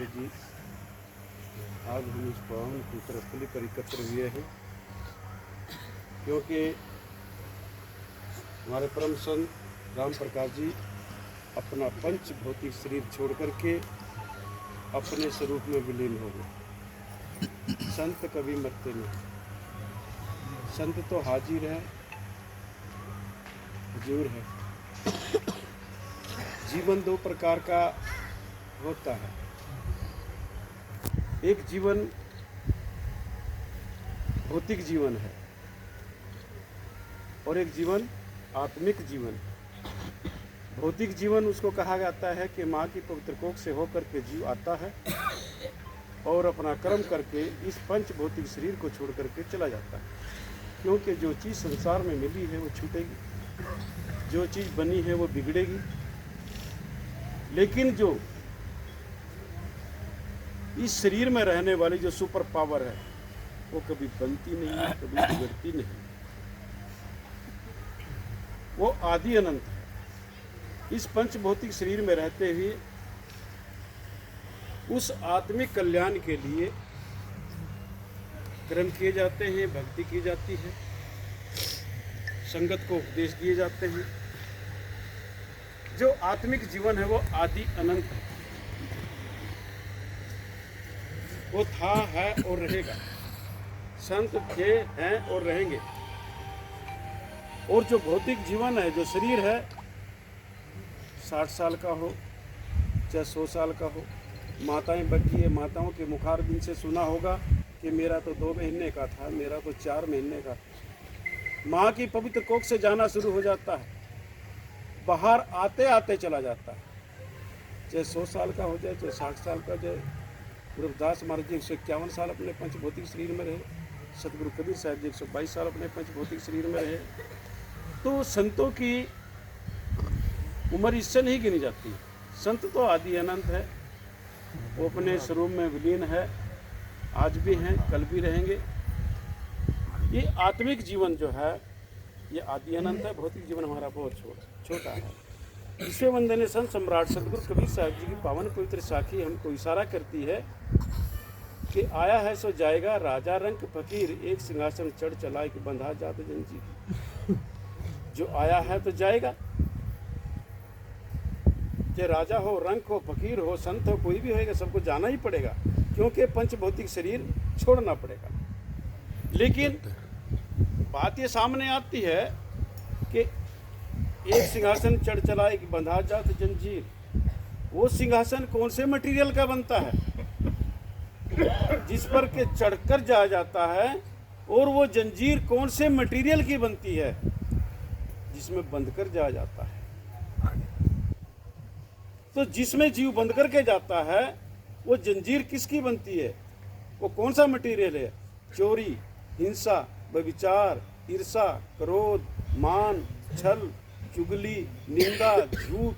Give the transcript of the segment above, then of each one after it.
जी, आज हम इस पावन पवित्र स्थली पर एकत्र हुए हैं क्योंकि हमारे परम संत राम प्रकाश जी अपना पंच भौतिक शरीर छोड़ करके अपने स्वरूप में विलीन हो गए। संत कभी मरते नहीं, संत तो हाजिर है, हजूर है। जीवन दो प्रकार का होता है, एक जीवन भौतिक जीवन है और एक जीवन आत्मिक जीवन है। भौतिक जीवन उसको कहा जाता है कि माँ की पवित्र कोख से होकर के जीव आता है और अपना कर्म करके इस पंच भौतिक शरीर को छोड़ करके चला जाता है, क्योंकि जो चीज़ संसार में मिली है वो छूटेगी, जो चीज़ बनी है वो बिगड़ेगी। लेकिन जो इस शरीर में रहने वाली जो सुपर पावर है वो कभी बनती नहीं है, कभी बिगड़ती नहीं, वो आदि अनंत है। इस पंच भौतिक शरीर में रहते हुए उस आत्मिक कल्याण के लिए कर्म किए जाते हैं, भक्ति की जाती है, संगत को उपदेश दिए जाते हैं। जो आत्मिक जीवन है वो आदि अनंत है, वो था, है और रहेगा। संत थे, हैं और रहेंगे। और जो भौतिक जीवन है, जो शरीर है, 60 साल का हो चाहे 100 साल का हो। माताएं बैठी है, माताओं के मुखारबिंद से सुना होगा कि मेरा तो 2 महीने का था, मेरा तो 4 महीने का था। माँ की पवित्र कोख से जाना शुरू हो जाता है, बाहर आते आते चला जाता है। चाहे 100 साल का हो जाए, चाहे 60 साल का जाए। गुरुदास महाराज जी 151 साल अपने पंच भौतिक शरीर में रहे। सतगुरु कबीर साहब जी 122 साल अपने पंच भौतिक शरीर में रहे। तो संतों की उम्र इससे नहीं गिनी जाती। संत तो आदि अनंत है, वो अपने स्वरूप में विलीन है, आज भी हैं, कल भी रहेंगे। ये आत्मिक जीवन जो है ये आदि अनंत है, भौतिक जीवन हमारा बहुत छोटा है। विश्व वंदनीय संत सम्राट सतगुरु कबीर साहब जी की पावन पवित्र साखी हमको इशारा करती है कि आया है सो जाएगा, राजा रंक फकीर, एक सिंहासन चढ़ चला कि बंधा जात जंजीर। जो आया है तो जाएगा, चाहे राजा हो, रंक हो, फकीर हो, संत हो, कोई भी होएगा, सबको जाना ही पड़ेगा, क्योंकि पंच भौतिक शरीर छोड़ना पड़ेगा। लेकिन बात ये सामने आती है कि एक सिंहासन चढ़ चला एक बंधा जात जंजीर। वो सिंहासन कौन से मटेरियल का बनता है जिस पर के चढ़कर जाया जाता है, और वो जंजीर कौन से मटेरियल की बनती है जिसमें बंध कर जाया जाता है। तो जिसमें जीव बंध करके जाता है वो जंजीर किसकी बनती है, वो कौन सा मटेरियल है? चोरी, हिंसा, व्यभिचार, ईर्षा, क्रोध, मान, छल, चुगली, निंदा, झूठ,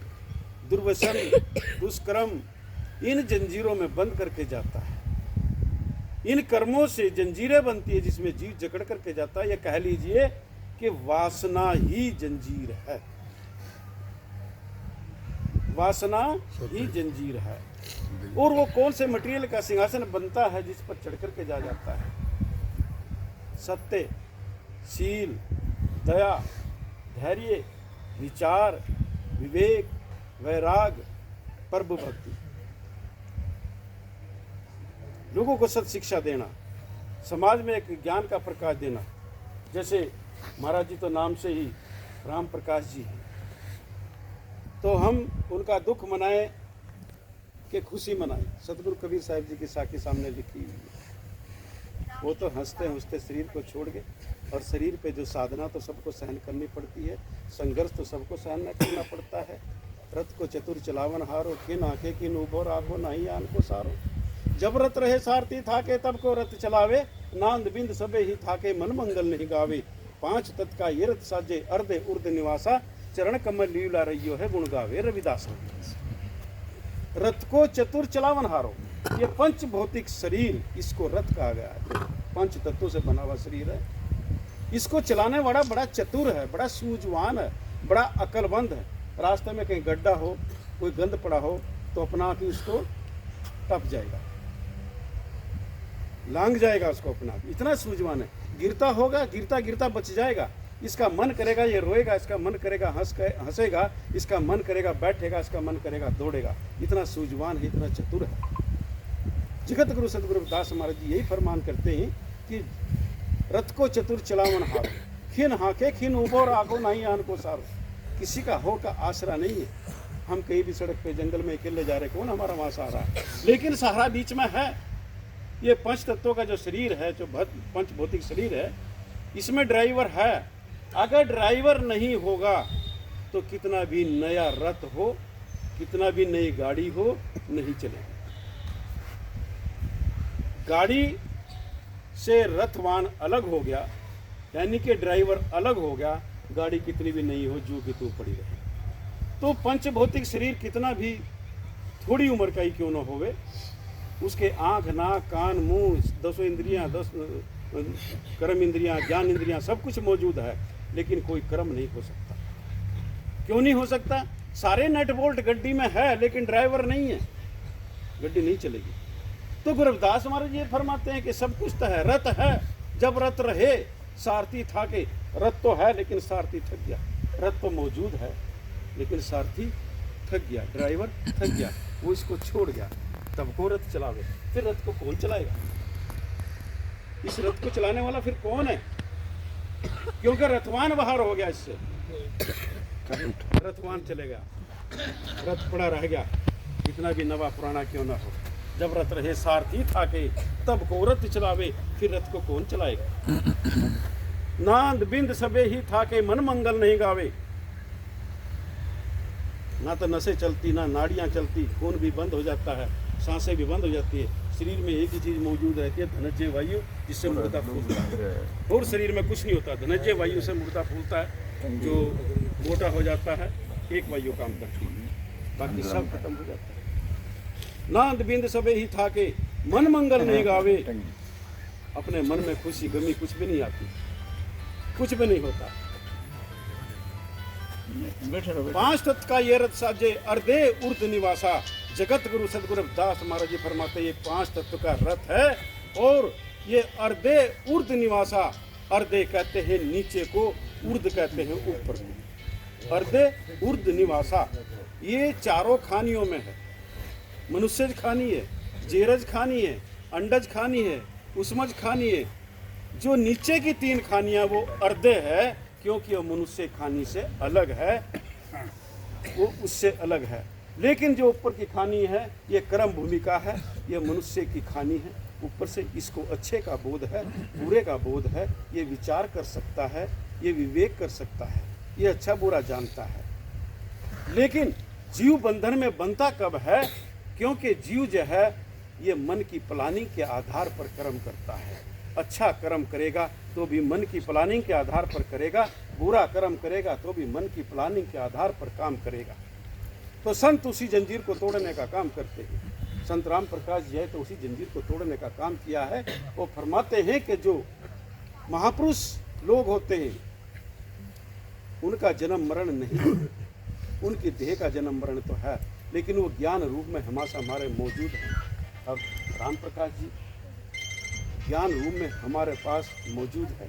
दुर्व्यसन, दुष्कर्म, इन जंजीरों में बंद करके जाता है। इन कर्मों से जंजीरें बनती है जिसमें जीव जकड़ करके जाता है। यह कह लीजिए कि वासना ही जंजीर है, वासना ही जंजीर है। और वो कौन से मटेरियल का सिंहासन बनता है जिस पर चढ़ करके जा जाता है? सत्य, शील, दया, धैर्य, विचार, विवेक, वैराग, प्रभु भक्ति। लोगों को सत शिक्षा देना, समाज में एक ज्ञान का प्रकाश देना। जैसे महाराज जी तो नाम से ही राम प्रकाश जी हैं, तो हम उनका दुख मनाएं कि खुशी मनाएं। सतगुरु कबीर साहब जी की साखी सामने लिखी हुई है। वो तो हंसते हंसते शरीर को छोड़ गए, और शरीर पे जो साधना तो सबको सहन करनी पड़ती है, संघर्ष तो सबको सहन करना पड़ता है। रथ को चतुर चलावन हारो, किन आंखें किन उभो राखो, नाही आन को सारो। जब रथ रहे सारथी थाके, तब को रथ चलावे, नांद बिंद सबे ही थाके, मन मंगल नहीं गावे। 5 तत् का ये रथ साजे, अर्धे उर्ध निवासा, चरण कमल लीला रहियो है, गुण गावे रविदास। रथ को चतुर चलावन हारो, ये पंच भौतिक शरीर, इसको रथ कहा गया है। 5 तत्वों से बना हुआ शरीर है। इसको चलाने वाला बड़ा चतुर है, बड़ा सूझवान है, बड़ा अकलमंद है। रास्ते में कहीं गड्ढा हो, कोई गंद पड़ा हो, तो अपना कि उसको टप जाएगा, लांग जाएगा उसको अपना, इतना सूझवान है। गिरता होगा, गिरता गिरता बच जाएगा। इसका मन करेगा ये रोएगा, इसका मन करेगा हंसेगा, इसका मन करेगा बैठेगा, इसका मन करेगा दौड़ेगा। इतना सूझवान है, इतना चतुर है। जगत गुरु सदगुरु दास महाराज जी यही फरमान करते हैं कि रथ को चतुर चलावन हारो, खिन हाके खिन उबोर आगो नहीं आन को सारो। किसी का हो का आसरा नहीं है। हम कहीं भी सड़क पे जंगल में अकेले जा रहे, कौन हमारा वहाँ सहारा है? लेकिन सहारा बीच में है। ये पंच तत्वों का जो शरीर है, जो पंच भौतिक शरीर है, इसमें ड्राइवर है। अगर ड्राइवर नहीं होगा तो कितना भी नया रथ हो, कितना भी नई गाड़ी हो, नहीं चलेगी। गाड़ी से रथवान अलग हो गया, यानी कि ड्राइवर अलग हो गया, गाड़ी कितनी भी नई हो, जो कि तू पड़ी रहे। तो पंच भौतिक शरीर कितना भी थोड़ी उम्र का ही क्यों ना होवे, उसके आँख, नाक, कान, मुंह, 10 इंद्रियां, 10 कर्म इंद्रियां, ज्ञान इंद्रियां, सब कुछ मौजूद है, लेकिन कोई कर्म नहीं हो सकता। क्यों नहीं हो सकता? सारे नट बोल्ट गड्डी में है, लेकिन ड्राइवर नहीं है, गड्डी नहीं चलेगी। तो गुरु रविदास महाराज ये फरमाते हैं कि सब कुछ तो है, रथ है, जब रथ रहे सारथी था के। रथ तो है लेकिन सारथी थक गया। रथ तो मौजूद है लेकिन सारथी थक गया, ड्राइवर थक गया, वो इसको छोड़ गया, तब को रथ चलावे। फिर रथ को कौन चलाएगा? इस रथ को चलाने वाला फिर कौन है? क्योंकि रथवान बाहर हो गया, इससे रथवान चलेगा, रथ पड़ा रह गया, कितना भी नवा पुराना क्यों ना हो। जब रथ रहे सारथी था के, तब को रथ चलावे, फिर रथ को कौन चलाएगा? नांद बिंद सबे ही था के, मन मंगल नहीं गावे। ना तो नसें चलती, ना नाड़ियां चलती, खून भी बंद हो जाता है, सांसें भी बंद हो जाती है। शरीर में एक ही चीज मौजूद रहती है, धनंजय वायु, जिससे मुर्दा फूलता है। और शरीर में कुछ नहीं होता, धनंजय वायु से मुर्दा फूलता है, जो मोटा हो जाता है, एक वायु काम करती है, बाकी सब खत्म हो जाता है। नांद बिंद सबे ही था के, मन मंगल नहीं गावे। अपने मन में खुशी गमी कुछ भी नहीं आती, कुछ भी नहीं होता। 5 तत्व का ये रथ साजे, अर्धे ऊर्ध निवासा। जगत गुरु सदगुरु रविदास महाराज जी फरमाते ये 5 तत्व का रथ है, और ये अर्धे ऊर्ध निवासा। अर्धे कहते हैं नीचे को, ऊर्ध कहते हैं ऊपर को। अर्धे ऊर्ध निवासा, ये चारों खानियों में है। मनुष्यज खानी है, जेरज खानी है, अंडज खानी है, उष्मज खानी है। जो नीचे की 3 खानियां वो अर्धे है, क्योंकि वो मनुष्य खानी से अलग है, वो उससे अलग है। लेकिन जो ऊपर की खानी है, ये कर्म भूमिका है, ये मनुष्य की खानी है। ऊपर से इसको अच्छे का बोध है, बुरे का बोध है, ये विचार कर सकता है, ये विवेक कर सकता है, ये अच्छा बुरा जानता है। लेकिन जीव बंधन में बनता कब है? क्योंकि जीव जो है ये मन की प्लानिंग के आधार पर कर्म करता है। अच्छा कर्म करेगा तो भी मन की प्लानिंग के आधार पर करेगा, बुरा कर्म करेगा तो भी मन की प्लानिंग के आधार पर काम करेगा। तो संत उसी जंजीर को तोड़ने का काम करते हैं। संत राम प्रकाश जी है तो उसी जंजीर को तोड़ने का काम किया है। वो फरमाते हैं कि जो महापुरुष लोग होते हैं उनका जन्म मरण नहीं, उनकी देह का जन्म मरण तो है, लेकिन वो ज्ञान रूप में हमारे मौजूद हैं। अब राम प्रकाश जी ज्ञान रूप में हमारे पास मौजूद है,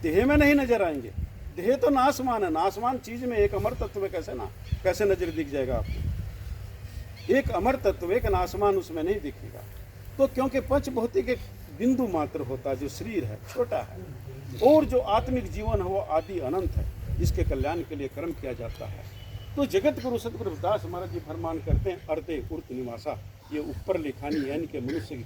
देह में नहीं नजर आएंगे। देह तो नासमान है, नासमान चीज में एक अमर तत्व में कैसे नजर दिख जाएगा आपको? एक अमर तत्व, एक नासमान उसमें नहीं दिखेगा। तो क्योंकि पंच भौतिक एक बिंदु मात्र होता है, जो शरीर है छोटा है, और जो आत्मिक जीवन है वो आदि अनंत है, जिसके कल्याण के लिए कर्म किया जाता है। तो जगत गुरु सदगुरु रविदास महाराज जी फरमान करते हैं, अर्धे ऊर्ध निवासा। ये ऊपर की खानी यानी कि मनुष्य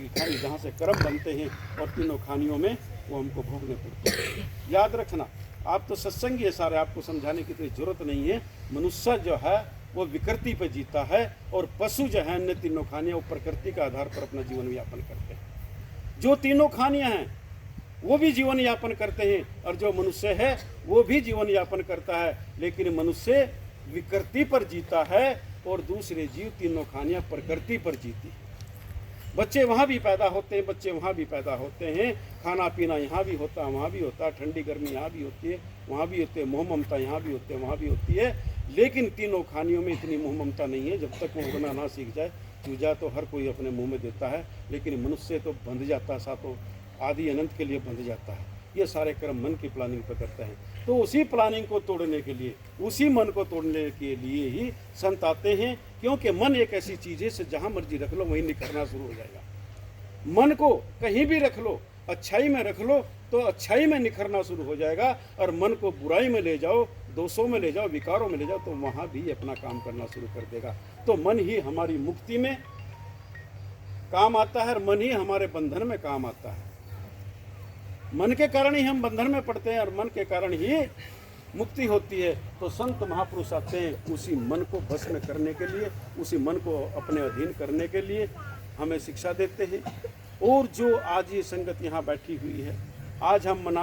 की खानी जहाँ से कर्म बनते हैं, और तीनों खानियों में वो हमको भोगने पड़ते हैं। याद रखना, आप तो सत्संगी है सारे, आपको समझाने की कोई जरूरत नहीं है। मनुष्य जो है वो विकृति पर जीता है, और पशु जो है अन्य तीनों खानियाँ वो प्रकृति के आधार पर अपना जीवन यापन करते हैं। जो तीनों खानियाँ हैं वो भी जीवन यापन करते हैं, और जो मनुष्य है वो भी जीवन यापन करता है। लेकिन मनुष्य विकृति पर जीता है, और दूसरे जीव तीनों खानियाँ प्रकृति पर जीती है। बच्चे वहाँ भी पैदा होते हैं, बच्चे वहाँ भी पैदा होते हैं, खाना पीना यहाँ भी होता है, वहाँ भी होता है, ठंडी गर्मी यहाँ भी होती है, वहाँ भी होती है, मोह ममता यहाँ भी होती है, वहाँ भी होती है। लेकिन तीनों खानियों में इतनी मोह ममता नहीं है। जब तक वो उड़ना ना सीख जाए चूजा तो हर कोई अपने मुंह में देता है, लेकिन मनुष्य तो बंध जाता है, सातों आदि अनंत के लिए बंध जाता है। ये सारे कर्म मन की प्लानिंग पर करते हैं। तो उसी प्लानिंग को तोड़ने के लिए, उसी मन को तोड़ने के लिए ही संत आते हैं, क्योंकि मन एक ऐसी चीज़ है से जहाँ मर्जी रख लो वहीं निखरना शुरू हो जाएगा। मन को कहीं भी रख लो, अच्छाई में रख लो तो अच्छाई में निखरना शुरू हो जाएगा, और मन को बुराई में ले जाओ, दोषों में ले जाओ, विकारों में ले जाओ, तो वहाँ भी अपना काम करना शुरू कर देगा। तो मन ही हमारी मुक्ति में काम आता है और मन ही हमारे बंधन में काम आता है। मन के कारण ही हम बंधन में पड़ते हैं और मन के कारण ही मुक्ति होती है। तो संत महापुरुष आते हैं उसी मन को भस्म करने के लिए, उसी मन को अपने अधीन करने के लिए हमें शिक्षा देते हैं। और जो आज ये संगत यहाँ बैठी हुई है, आज हम मना